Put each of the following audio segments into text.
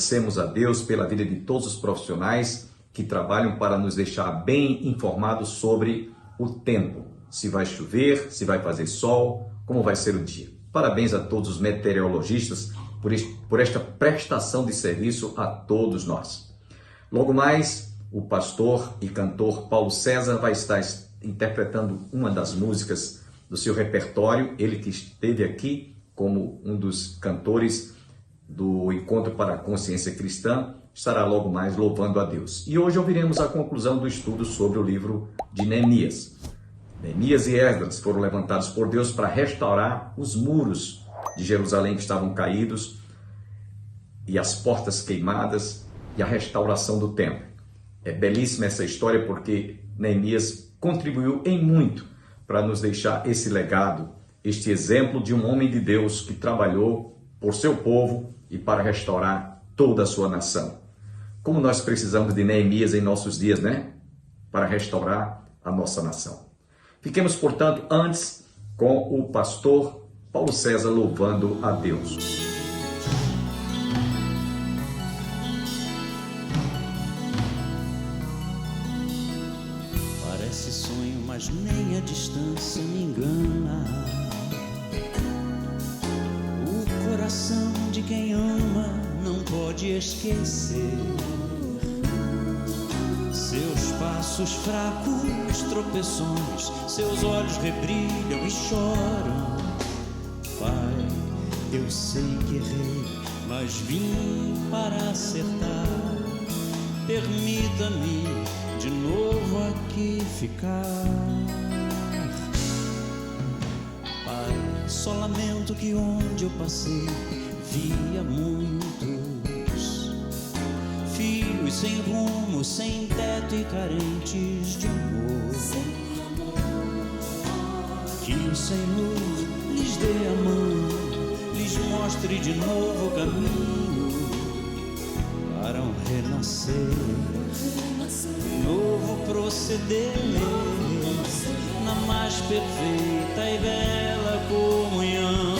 Agradecemos a Deus pela vida de todos os profissionais que trabalham para nos deixar bem informados sobre o tempo. Se vai chover, se vai fazer sol, como vai ser o dia. Parabéns a todos os meteorologistas por esta prestação de serviço a todos nós. Logo mais, o pastor e cantor Paulo César vai estar interpretando uma das músicas do seu repertório. Ele que esteve aqui como um dos cantores do Encontro para a Consciência Cristã, estará logo mais louvando a Deus. E hoje ouviremos a conclusão do estudo sobre o livro de Neemias. Neemias e Esdras foram levantados por Deus para restaurar os muros de Jerusalém que estavam caídos e as portas queimadas e a restauração do templo. É belíssima essa história porque Neemias contribuiu em muito para nos deixar esse legado, este exemplo de um homem de Deus que trabalhou por seu povo e para restaurar toda a sua nação. Como nós precisamos de Neemias em nossos dias, né? Para restaurar a nossa nação. Fiquemos, portanto, antes com o pastor Paulo César louvando a Deus. Parece sonho, mas nem a distância me engana. O coração de quem ama não pode esquecer seus passos fracos, tropeções, seus olhos rebrilham e choram. Pai, eu sei que errei, mas vim para acertar. Permita-me de novo aqui ficar. Pai, só lamento que onde eu passei via muitos filhos sem rumo, sem teto e carentes de amor. Que o Senhor lhes dê a mão, lhes mostre de novo o caminho para um renascer, novo proceder na mais perfeita e bela comunhão.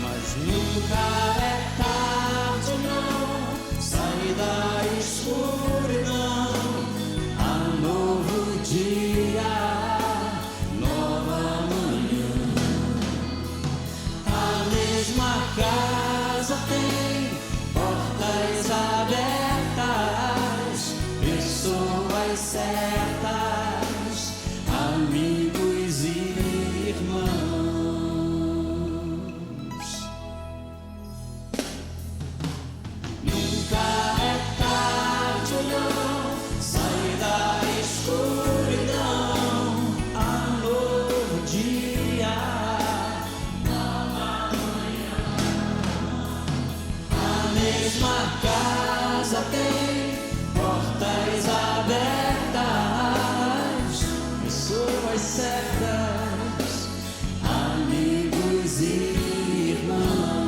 Mas nunca é tarde, não, sair da escuridão. Há novo dia, nova manhã. A mesma casa tem portas abertas, pessoas certas, amigos e irmãos. Nunca é tarde, não, sair da escuridão. Há novo dia, nova manhã. A mesma casa tem portas abertas, pessoas certas, amigos e irmãos.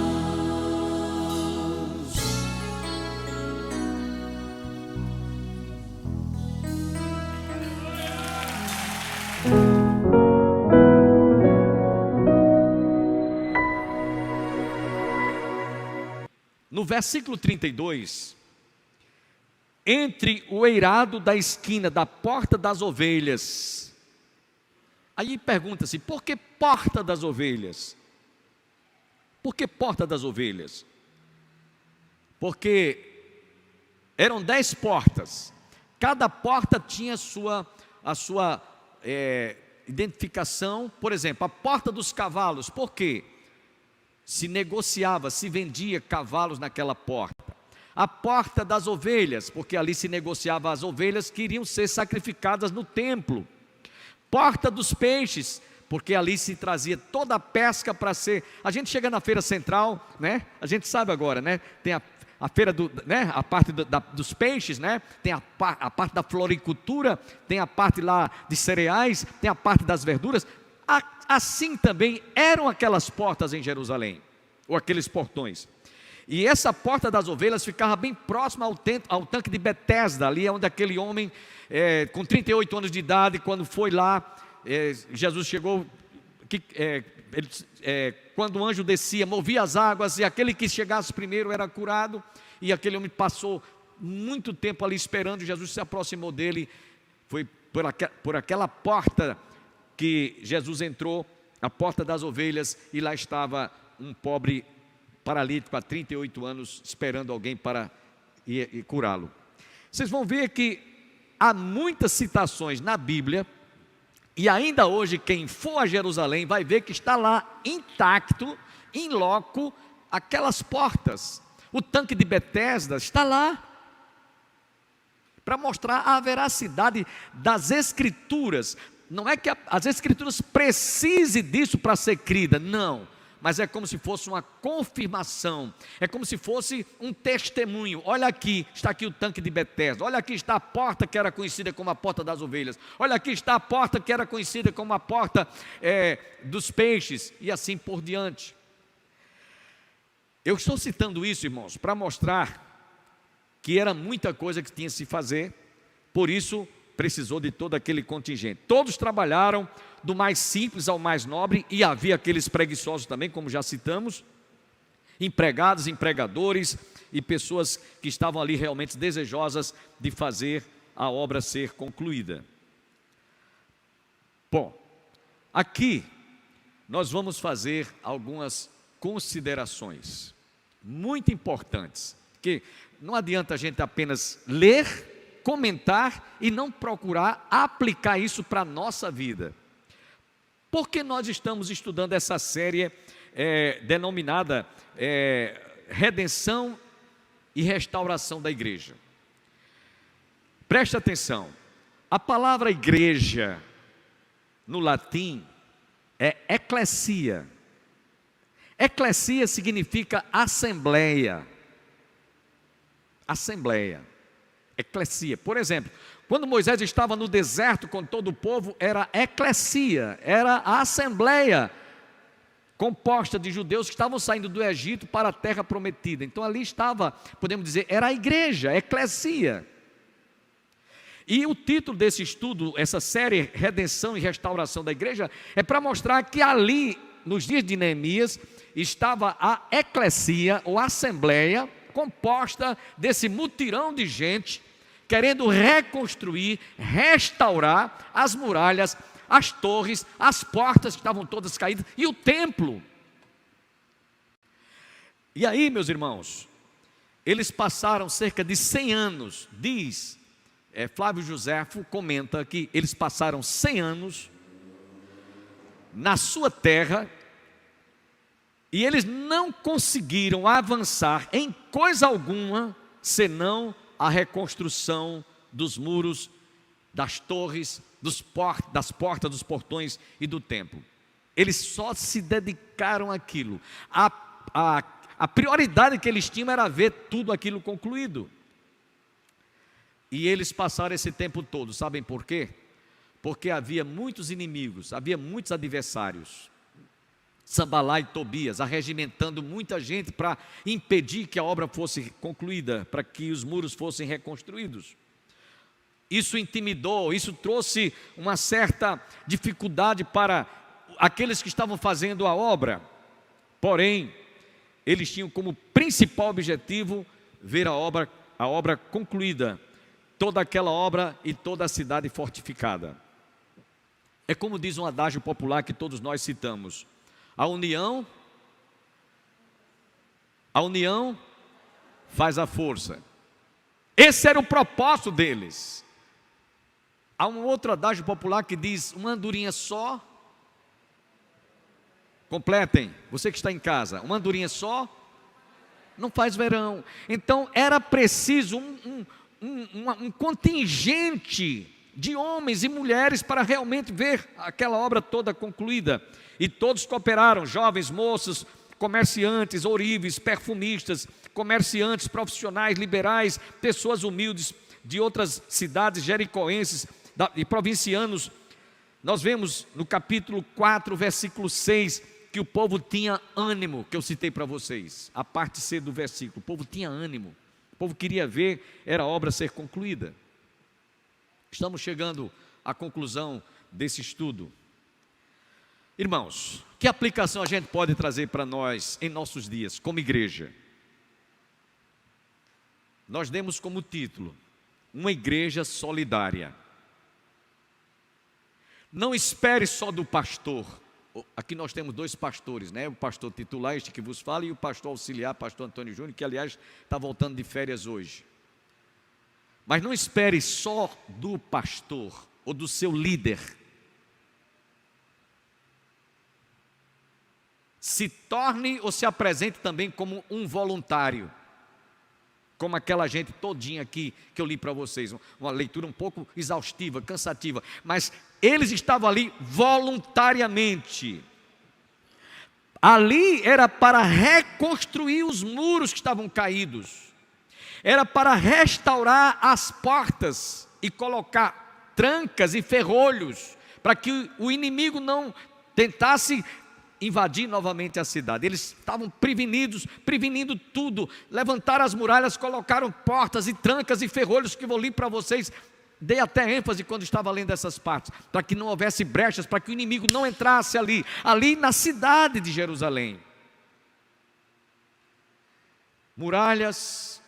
No versículo 32, entre o eirado da esquina da porta das ovelhas, aí pergunta-se, por que porta das ovelhas? Por que porta das ovelhas? Porque eram 10 portas, cada porta tinha a sua identificação. Por exemplo, a porta dos cavalos, por quê? Se negociava, se vendia cavalos naquela porta. A porta das ovelhas, porque ali se negociava as ovelhas que iriam ser sacrificadas no templo. Porta dos peixes, porque ali se trazia toda a pesca para ser. A gente chega na feira central, né? A gente sabe agora, né? Tem a feira né? A parte dos peixes, né? Tem a parte da floricultura, tem a parte lá de cereais, tem a parte das verduras. Assim também eram aquelas portas em Jerusalém, ou aqueles portões. E essa porta das ovelhas ficava bem próxima ao tanque de Betesda, ali onde aquele homem, com 38 anos de idade, quando foi lá, Jesus chegou, quando o anjo descia, movia as águas, e aquele que chegasse primeiro era curado. e aquele homem passou muito tempo ali esperando. Jesus se aproximou dele, foi por aquela porta que Jesus entrou, a porta das ovelhas, e lá estava um pobre paralítico há 38 anos, esperando alguém para ir curá-lo. Vocês vão ver que há muitas citações na Bíblia, e ainda hoje quem for a Jerusalém vai ver que está lá intacto, in loco, aquelas portas. O tanque de Betesda está lá, para mostrar a veracidade das Escrituras. Não é que as Escrituras precisem disso para ser crida, não, mas é como se fosse uma confirmação, é como se fosse um testemunho. Olha aqui, está aqui o tanque de Betesda, olha aqui está a porta que era conhecida como a porta das ovelhas, olha aqui está a porta que era conhecida como a porta dos peixes, e assim por diante. Eu estou citando isso, irmãos, para mostrar que era muita coisa que tinha que se fazer, por isso precisou de todo aquele contingente. Todos trabalharam, do mais simples ao mais nobre, e havia aqueles preguiçosos também, como já citamos, empregados, empregadores e pessoas que estavam ali realmente desejosas de fazer a obra ser concluída. Bom, aqui nós vamos fazer algumas considerações muito importantes, que não adianta a gente apenas ler, comentar e não procurar aplicar isso para a nossa vida. Por que nós estamos estudando essa série denominada Redenção e Restauração da Igreja? Preste atenção, a palavra igreja no latim é ecclesia. Ecclesia significa assembleia. Assembleia, eclesia. Por exemplo, quando Moisés estava no deserto com todo o povo, era eclesia, era a assembleia composta de judeus que estavam saindo do Egito para a terra prometida. Então ali estava, podemos dizer, era a igreja, eclesia. E o título desse estudo, essa série Redenção e Restauração da Igreja, é para mostrar que ali, nos dias de Neemias, estava a eclesia ou assembleia composta desse mutirão de gente querendo reconstruir, restaurar as muralhas, as torres, as portas que estavam todas caídas e o templo. E aí, meus irmãos, eles passaram cerca de 100 anos, diz Flávio Joséfo, comenta que eles passaram 100 anos na sua terra, e eles não conseguiram avançar em coisa alguma, senão a reconstrução dos muros, das torres, das portas, dos portões e do templo. Eles só se dedicaram àquilo. A prioridade que eles tinham era ver tudo aquilo concluído. E eles passaram esse tempo todo, sabem por quê? Porque havia muitos inimigos, havia muitos adversários. Sambalá e Tobias, arregimentando muita gente para impedir que a obra fosse concluída, para que os muros fossem reconstruídos. Isso intimidou, isso trouxe uma certa dificuldade para aqueles que estavam fazendo a obra. Porém, eles tinham como principal objetivo ver a obra concluída, toda aquela obra e toda a cidade fortificada. É como diz um adágio popular que todos nós citamos: a união faz a força. Esse era o propósito deles. Há um outro adágio popular que diz: uma andorinha só. Completem, você que está em casa, uma andorinha só não faz verão. Então era preciso um contingente de homens e mulheres para realmente ver aquela obra toda concluída. E todos cooperaram, jovens, moços, comerciantes, ourives, perfumistas, comerciantes, profissionais, liberais, pessoas humildes de outras cidades jericoenses e provincianos. Nós vemos no capítulo 4, versículo 6, que o povo tinha ânimo, que eu citei para vocês, a parte C do versículo. O povo tinha ânimo, o povo queria ver a obra ser concluída. Estamos chegando à conclusão desse estudo. Irmãos, que aplicação a gente pode trazer para nós em nossos dias, como igreja? nós demos como título: uma igreja solidária. Não espere só do pastor. Aqui nós temos dois pastores, né? O pastor titular, este que vos fala, e o pastor auxiliar, pastor Antônio Júnior, que aliás está voltando de férias hoje. Mas não espere só do pastor ou do seu líder. Se torne ou se apresente também como um voluntário, como aquela gente todinha aqui que eu li para vocês, uma leitura um pouco exaustiva, cansativa, mas eles estavam ali voluntariamente. Ali era para reconstruir os muros que estavam caídos, era para restaurar as portas e colocar trancas e ferrolhos, para que o inimigo não tentasse invadir novamente a cidade. Eles estavam prevenindo tudo, levantaram as muralhas, colocaram portas e trancas e ferrolhos, que vou ler para vocês. Dei até ênfase quando estava lendo essas partes, para que não houvesse brechas, para que o inimigo não entrasse ali na cidade de Jerusalém. Muralhas,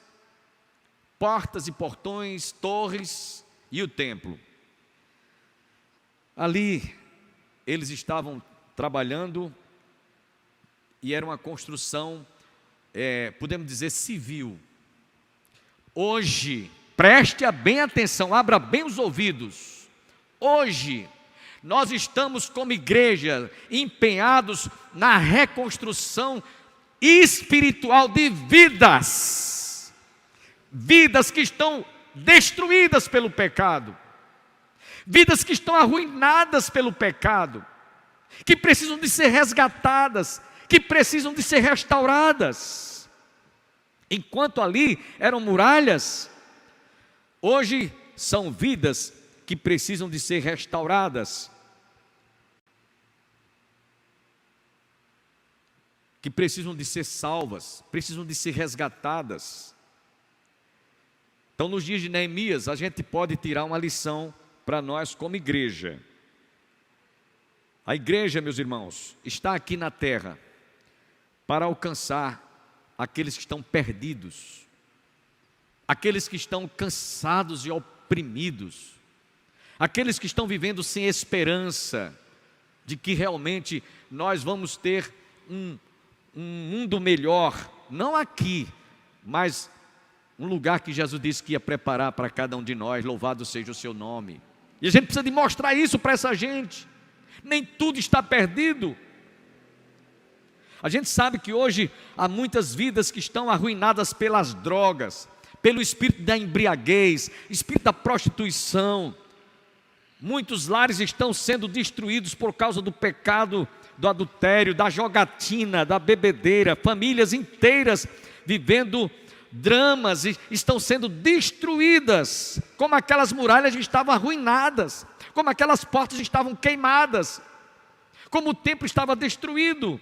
portas e portões, torres e o templo. Ali eles estavam trabalhando, e era uma construção, podemos dizer, civil. Hoje, preste bem atenção, abra bem os ouvidos. Hoje, nós estamos como igreja empenhados na reconstrução espiritual de vidas que estão destruídas pelo pecado, vidas que estão arruinadas pelo pecado, que precisam de ser resgatadas, que precisam de ser restauradas. Enquanto ali eram muralhas, hoje são vidas que precisam de ser restauradas, que precisam de ser salvas, precisam de ser resgatadas. Então, nos dias de Neemias, a gente pode tirar uma lição para nós como igreja. A igreja, meus irmãos, está aqui na terra para alcançar aqueles que estão perdidos, aqueles que estão cansados e oprimidos, aqueles que estão vivendo sem esperança de que realmente nós vamos ter um mundo melhor, não aqui, mas um lugar que Jesus disse que ia preparar para cada um de nós. Louvado seja o seu nome. E a gente precisa de mostrar isso para essa gente. Nem tudo está perdido. A gente sabe que hoje há muitas vidas que estão arruinadas pelas drogas, pelo espírito da embriaguez, espírito da prostituição. Muitos lares estão sendo destruídos por causa do pecado, do adultério, da jogatina, da bebedeira. Famílias inteiras vivendo dramas estão sendo destruídas, como aquelas muralhas estavam arruinadas, como aquelas portas estavam queimadas, como o templo estava destruído.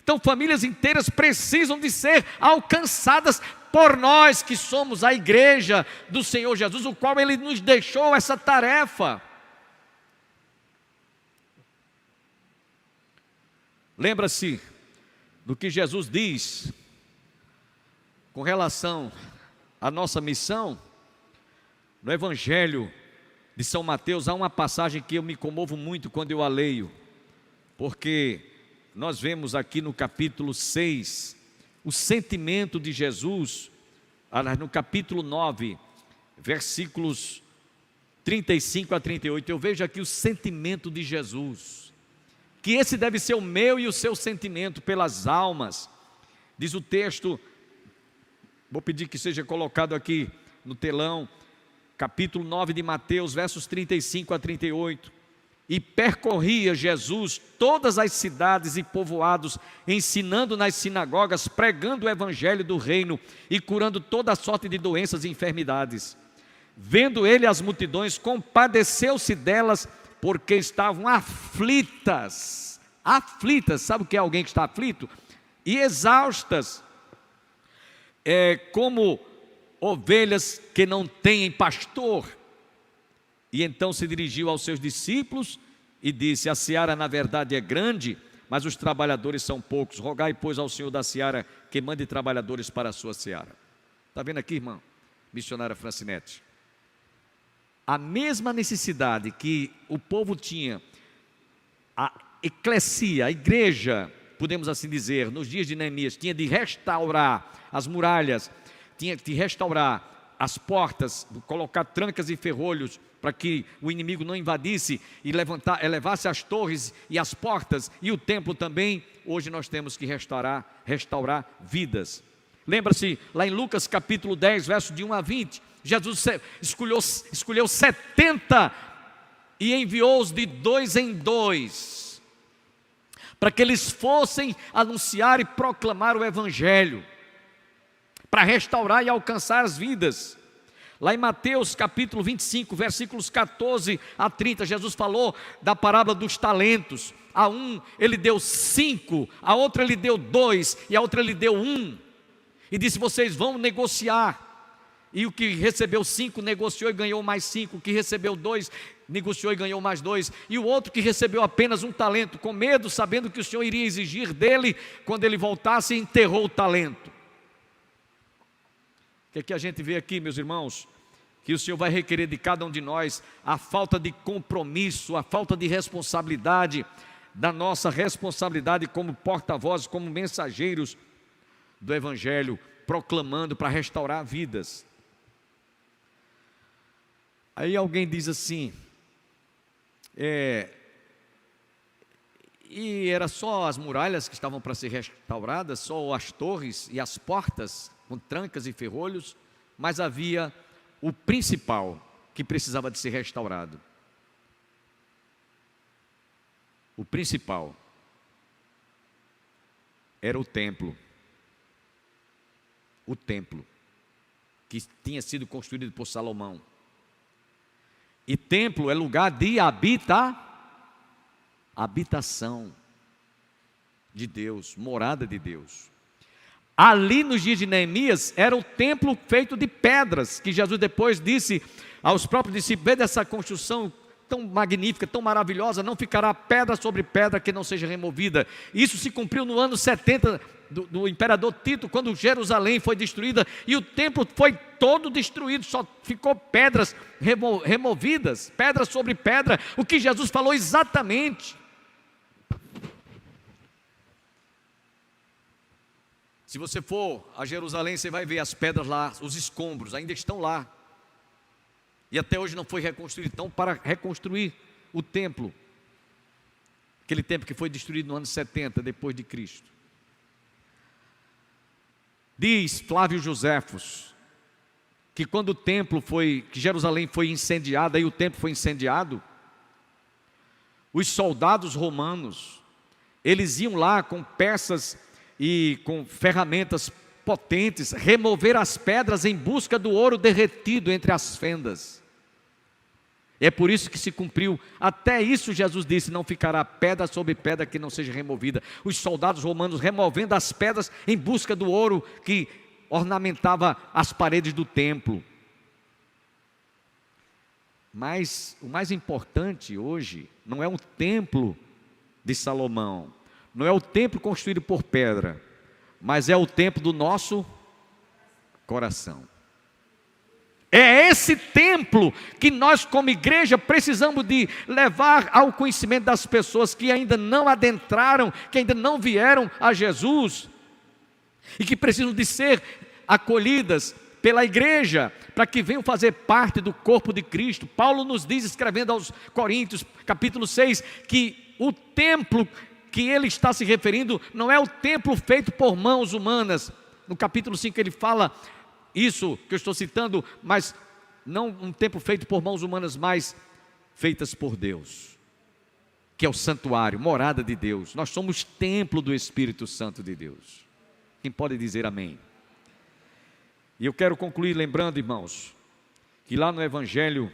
Então famílias inteiras precisam de ser alcançadas por nós que somos a igreja do Senhor Jesus, o qual Ele nos deixou essa tarefa. Lembra-se do que Jesus diz com relação à nossa missão? No Evangelho de São Mateus há uma passagem que eu me comovo muito quando eu a leio, porque nós vemos aqui no capítulo 6, o sentimento de Jesus, no capítulo 9, versículos 35 a 38, eu vejo aqui o sentimento de Jesus, que esse deve ser o meu e o seu sentimento pelas almas. Diz o texto, vou pedir que seja colocado aqui no telão, capítulo 9 de Mateus, versos 35 a 38. E percorria Jesus todas as cidades e povoados, ensinando nas sinagogas, pregando o evangelho do reino e curando toda sorte de doenças e enfermidades. Vendo ele as multidões, compadeceu-se delas, porque estavam aflitas. Aflitas, sabe o que é alguém que está aflito? E exaustas, como ovelhas que não têm pastor. E então se dirigiu aos seus discípulos e disse: a seara na verdade é grande, mas os trabalhadores são poucos. Rogai, pois, ao Senhor da seara que mande trabalhadores para a sua seara. Está vendo aqui, irmão? missionária Francinete. A mesma necessidade que o povo tinha, a eclesia, a igreja, podemos assim dizer, nos dias de Neemias, tinha de restaurar as muralhas, tinha de restaurar as portas, colocar trancas e ferrolhos para que o inimigo não invadisse e elevasse as torres e as portas e o templo também. Hoje nós temos que restaurar vidas. Lembra-se, lá em Lucas capítulo 10, verso de 1 a 20, Jesus escolheu 70 e enviou-os de 2 em 2, para que eles fossem anunciar e proclamar o Evangelho, para restaurar e alcançar as vidas. Lá em Mateus capítulo 25, versículos 14 a 30, Jesus falou da parábola dos talentos. A um ele deu 5, a outra ele deu 2 e a outra ele deu 1. E disse: vocês vão negociar. E o que recebeu 5 negociou e ganhou mais 5. O que recebeu 2 negociou e ganhou mais 2. E o outro que recebeu apenas 1 talento, com medo, sabendo que o Senhor iria exigir dele, quando ele voltasse, enterrou o talento. O que é que a gente vê aqui, meus irmãos? Que o Senhor vai requerer de cada um de nós a falta de compromisso, a falta de responsabilidade, da nossa responsabilidade como porta-vozes, como mensageiros do Evangelho, proclamando para restaurar vidas. Aí alguém diz assim, e era só as muralhas que estavam para ser restauradas, só as torres e as portas, com trancas e ferrolhos, mas havia o principal que precisava de ser restaurado. O principal era o templo. O templo que tinha sido construído por Salomão. E templo é lugar de habitação de Deus, morada de Deus. Ali nos dias de Neemias era o templo feito de pedras, que Jesus depois disse aos próprios discípulos: vê dessa construção tão magnífica, tão maravilhosa, não ficará pedra sobre pedra que não seja removida. Isso se cumpriu no ano 70 do imperador Tito, quando Jerusalém foi destruída e o templo foi todo destruído, só ficou pedras removidas, pedra sobre pedra, o que Jesus falou exatamente. Se você for a Jerusalém, você vai ver as pedras lá, os escombros ainda estão lá. E até hoje não foi reconstruído. Então, para reconstruir o templo, aquele templo que foi destruído no ano 70 depois de Cristo, diz Flávio Joséfos que quando o templo que Jerusalém foi incendiada, e o templo foi incendiado, os soldados romanos, eles iam lá com peças e com ferramentas potentes, remover as pedras em busca do ouro derretido entre as fendas. É por isso que se cumpriu, até isso Jesus disse: não ficará pedra sobre pedra que não seja removida. Os soldados romanos removendo as pedras em busca do ouro que ornamentava as paredes do templo. Mas o mais importante hoje não é o templo de Salomão, não é o templo construído por pedra, mas é o templo do nosso coração. É esse templo que nós como igreja precisamos de levar ao conhecimento das pessoas que ainda não adentraram, que ainda não vieram a Jesus, e que precisam de ser acolhidas pela igreja, para que venham fazer parte do corpo de Cristo. Paulo nos diz, escrevendo aos Coríntios, capítulo 6, que o templo que ele está se referindo não é o templo feito por mãos humanas. No capítulo 5 ele fala isso que eu estou citando, mas não um templo feito por mãos humanas, mas feitas por Deus, que é o santuário, morada de Deus. Nós somos templo do Espírito Santo de Deus. Quem pode dizer amém? E eu quero concluir lembrando, irmãos, que lá no Evangelho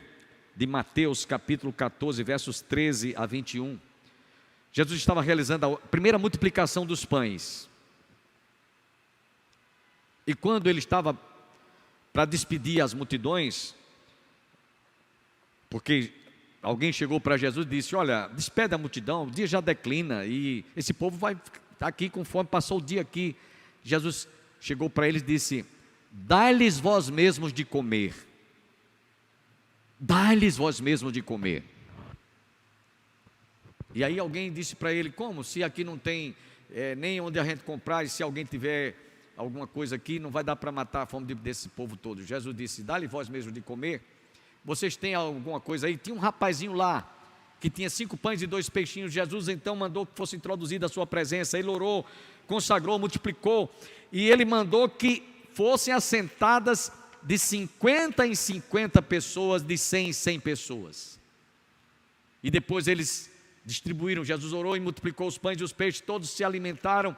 de Mateus, capítulo 14, versos 13 a 21, Jesus estava realizando a primeira multiplicação dos pães. E quando ele estava para despedir as multidões, porque alguém chegou para Jesus e disse: olha, despede a multidão, o dia já declina e esse povo vai estar aqui com fome, passou o dia aqui. Jesus chegou para eles e disse: dai-lhes vós mesmos de comer. Dai-lhes vós mesmos de comer. E aí alguém disse para ele: como? Se aqui não tem nem onde a gente comprar, e se alguém tiver alguma coisa aqui, não vai dar para matar a fome desse povo todo. Jesus disse: dai-lhe vós mesmos de comer. Vocês têm alguma coisa aí? Tinha um rapazinho lá, que tinha 5 pães e 2 peixinhos. Jesus então mandou que fosse introduzida a sua presença. Ele orou, consagrou, multiplicou, e ele mandou que fossem assentadas de 50 em 50 pessoas, de 100 em 100 pessoas. E depois eles distribuíram. Jesus orou e multiplicou os pães e os peixes, todos se alimentaram,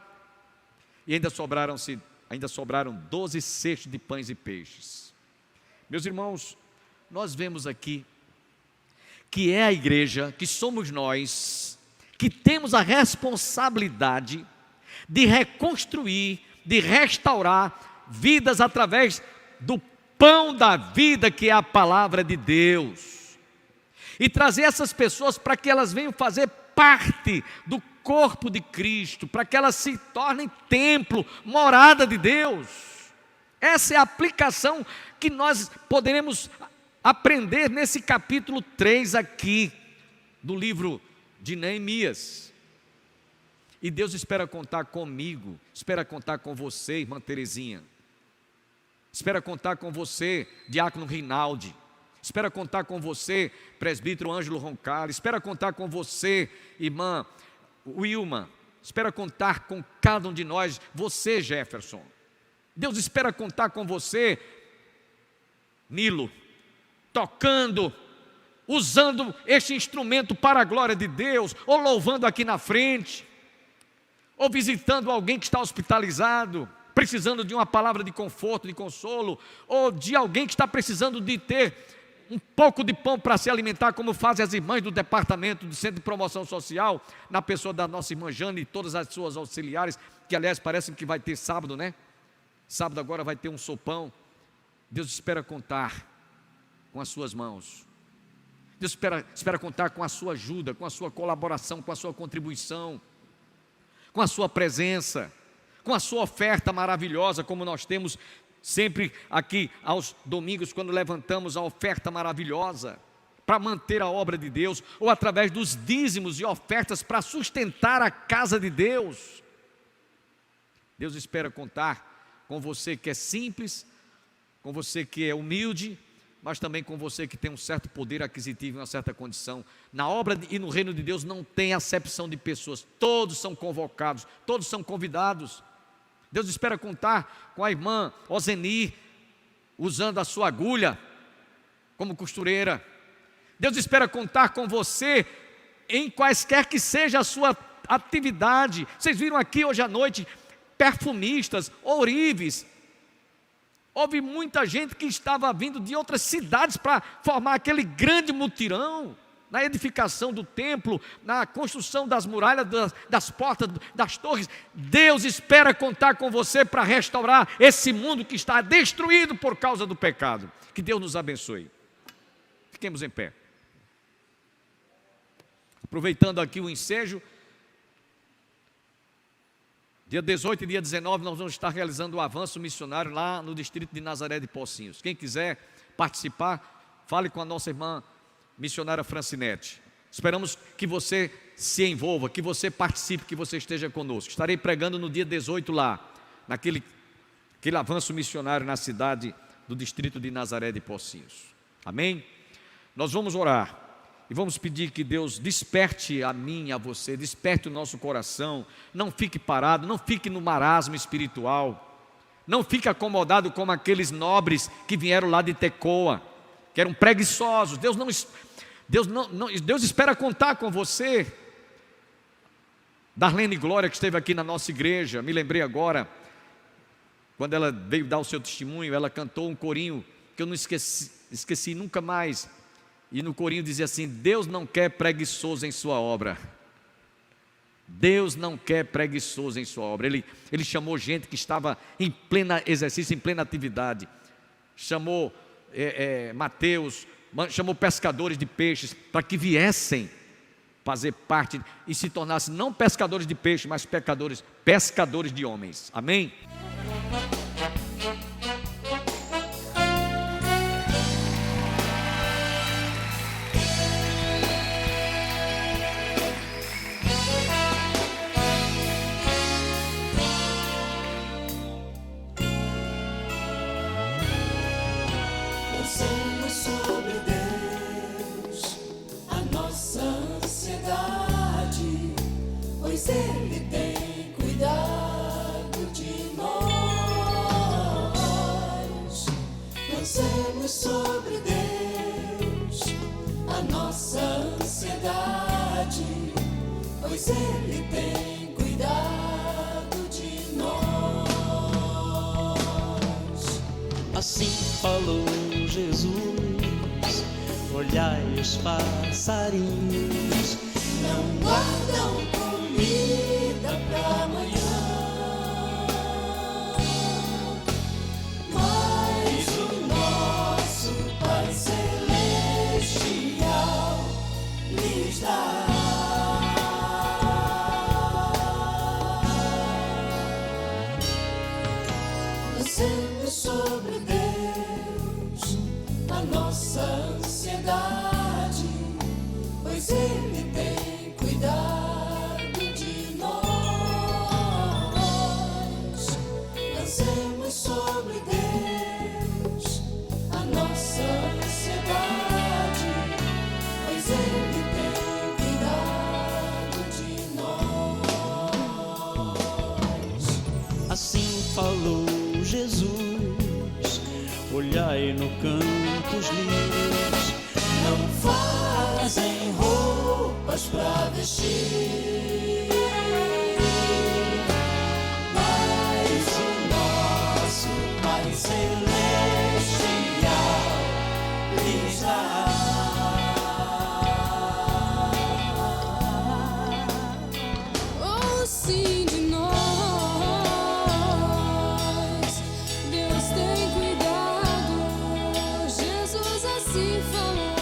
e ainda sobraram 12 cestos de pães e peixes. Meus irmãos, nós vemos aqui que é a igreja, que somos nós, que temos a responsabilidade de reconstruir, de restaurar vidas através do pão da vida, que é a palavra de Deus, e trazer essas pessoas para que elas venham fazer parte do corpo de Cristo, para que elas se tornem templo, morada de Deus. Essa é a aplicação que nós poderemos aprender nesse capítulo 3 aqui, do livro de Neemias. E Deus espera contar comigo, espera contar com você, irmã Terezinha, espera contar com você, diácono Rinaldi, espera contar com você, presbítero Ângelo Roncalli, espera contar com você, irmã Wilma, espera contar com cada um de nós, você, Jefferson. Deus espera contar com você, Nilo, tocando, usando este instrumento para a glória de Deus, ou louvando aqui na frente, ou visitando alguém que está hospitalizado, precisando de uma palavra de conforto, de consolo, ou de alguém que está precisando de ter um pouco de pão para se alimentar, como fazem as irmãs do departamento do Centro de Promoção Social, na pessoa da nossa irmã Jane e todas as suas auxiliares, que aliás parece que vai ter sábado, né? Sábado agora vai ter um sopão. Deus espera contar com as suas mãos. Deus espera contar com a sua ajuda, com a sua colaboração, com a sua contribuição, com a sua presença, com a sua oferta maravilhosa, como nós temos sempre aqui aos domingos, quando levantamos a oferta maravilhosa para manter a obra de Deus, ou através dos dízimos e ofertas para sustentar a casa de Deus. Deus espera contar com você que é simples, com você que é humilde, mas também com você que tem um certo poder aquisitivo e uma certa condição. Na obra e no reino de Deus não tem acepção de pessoas, todos são convocados, todos são convidados. Deus espera contar com a irmã Ozeni, usando a sua agulha como costureira. Deus espera contar com você em quaisquer que seja a sua atividade. Vocês viram aqui hoje à noite perfumistas, ourives. Houve muita gente que estava vindo de outras cidades para formar aquele grande mutirão na edificação do templo, na construção das muralhas, das portas, das torres. Deus espera contar com você para restaurar esse mundo que está destruído por causa do pecado. Que Deus nos abençoe. Fiquemos em pé. Aproveitando aqui o ensejo, dia 18 e dia 19 nós vamos estar realizando o avanço missionário lá no distrito de Nazaré de Pocinhos. Quem quiser participar, fale com a nossa irmã missionária Francinete. Esperamos que você se envolva, que você participe, que você esteja conosco. Estarei pregando no dia 18 lá, naquele avanço missionário na cidade do distrito de Nazaré de Pocinhos. Amém? Nós vamos orar e vamos pedir que Deus desperte a mim e a você, desperte o nosso coração. Não fique parado, não fique no marasmo espiritual, não fique acomodado como aqueles nobres que vieram lá de Tecoa, que eram preguiçosos. Deus espera contar com você. Darlene Glória, que esteve aqui na nossa igreja, me lembrei agora, quando ela veio dar o seu testemunho, ela cantou um corinho que eu não esqueci nunca mais. E no corinho dizia assim: Deus não quer preguiçoso em sua obra. Deus não quer preguiçoso em sua obra. Ele chamou gente que estava em pleno exercício, em plena atividade. Chamou Mateus, chamou pescadores de peixes para que viessem fazer parte e se tornassem não pescadores de peixe, mas pescadores de homens. Amém? Lancemos sobre Deus a nossa ansiedade, pois Ele tem cuidado de nós. Assim falou Jesus, olhai os passarinhos, não guardam comida pra amanhã, mas o nosso Pai Celestial lhes dá. Lancemos sobre Deus a nossa ansiedade, pois Ele tem cuidado de nós. Lancemos sobre Deus a nossa ansiedade, pois Ele tem cuidado de nós. Assim falou Jesus, olhai no campo os lírios, não fazem roupas pra vestir, mas o nosso Pai Celestial lhes dá. Oh, sim, de nós Deus tem cuidado. Jesus assim falou,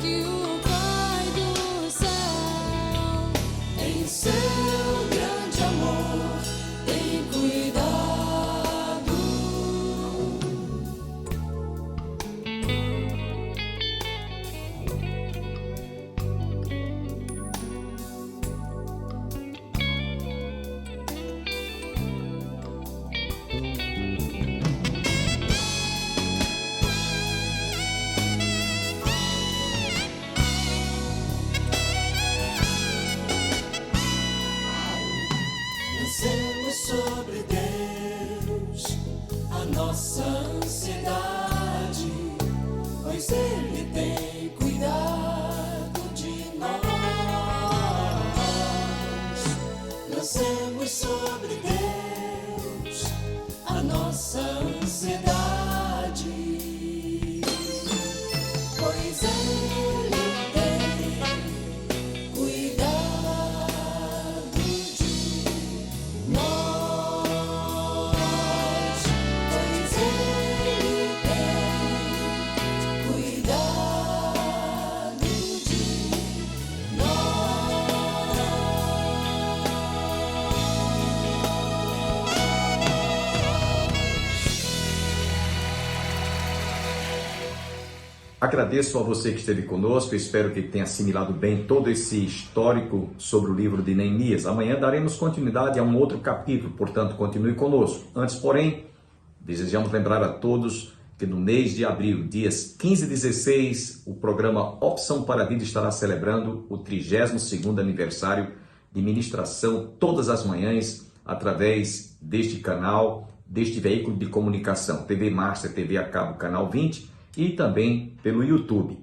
que o Pai do céu, em seu grande amor, tem cuidado. Lancemos sobre Deus a nossa ansiedade, pois Ele tem cuidado de nós. Lancemos sobre Deus a nossa ansiedade, pois Ele tem cuidado de nós, pois Ele tem cuidado de Agradeço a você que esteve conosco, espero que tenha assimilado bem todo esse histórico sobre o livro de Neemias. Amanhã daremos continuidade a um outro capítulo, portanto continue conosco. Antes, porém, desejamos lembrar a todos que no mês de abril, dias 15 e 16, o programa Opção para a Vida estará celebrando o 32º aniversário de ministração todas as manhãs através deste canal, deste veículo de comunicação, TV Master, TV a cabo, canal 20 e também pelo YouTube.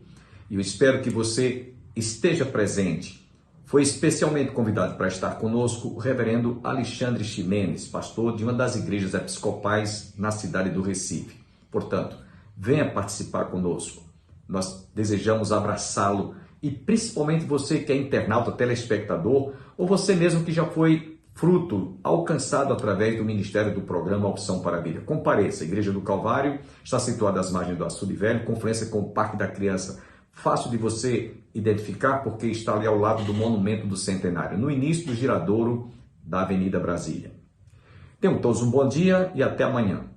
E eu espero que você esteja presente. Foi especialmente convidado para estar conosco o reverendo Alexandre Ximenes, pastor de uma das igrejas episcopais na cidade do Recife. Portanto, venha participar conosco. Nós desejamos abraçá-lo e principalmente você que é internauta, telespectador, ou você mesmo que já foi fruto alcançado através do ministério do programa Opção para a Vida. Compareça, a Igreja do Calvário está situada às margens do Açude Velho, confluência com o Parque da Criança. Fácil de você identificar porque está ali ao lado do Monumento do Centenário, no início do giradouro da Avenida Brasília. Tenham todos um bom dia e até amanhã.